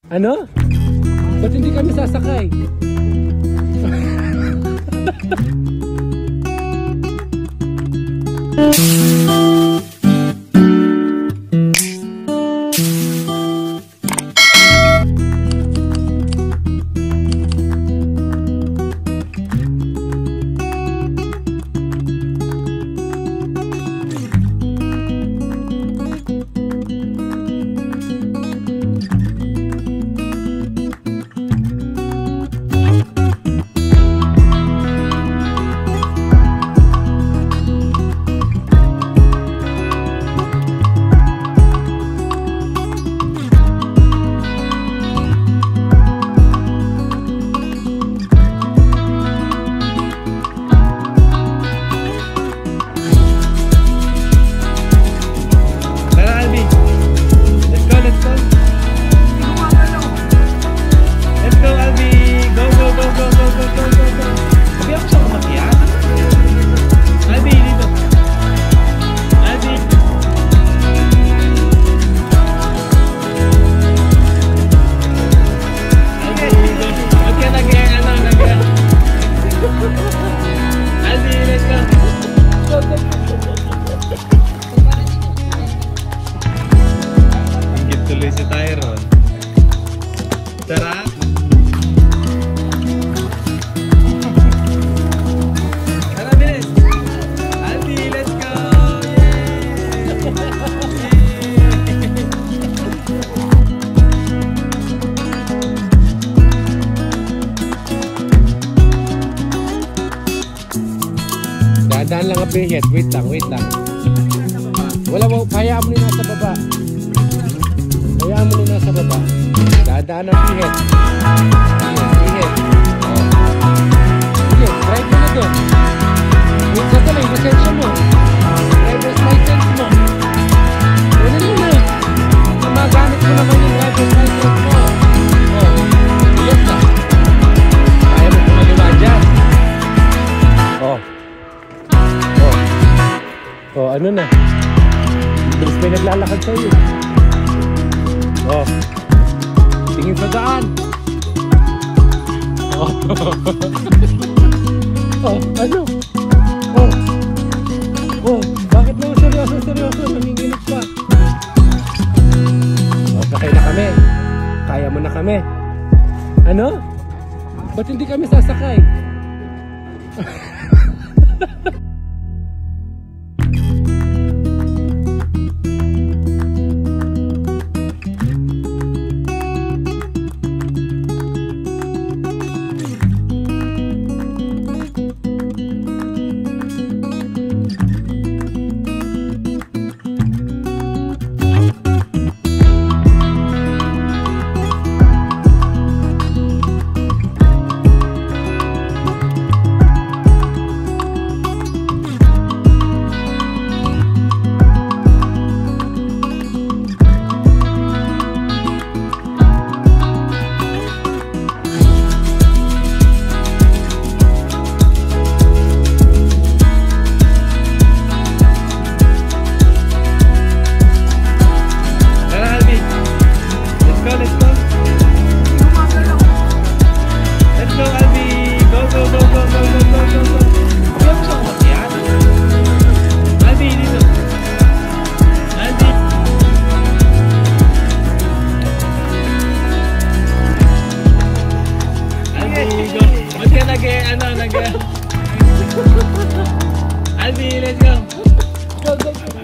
Ano? Ba't hindi kami sasakay? Tuloy si Tyron. Tara! Tara, bilis! Aldi, let's go! Dadaan lang ang pihit. Wait lang. Wala mo, hayaan mo nila sa baba. Hayaan mo nila sa baba. Dadaan ang pihit. Pihit. Sige, drive mo na doon. Wait ka tuloy, lisensya mo. Driver's license mo. Kunin mo na. Magamit mo naman yung driver's license mo. Yes na. Kaya mo kumaliwa dyan. Ano na? Bilis may naglalakad sa'yo. Tingin sa daan. Ano? Bakit mo seryoso? Nanginginig pa. Sakay na kami. Kaya mo na kami. Ano? Ba't hindi kami sasakay? Albi, let's go! Go!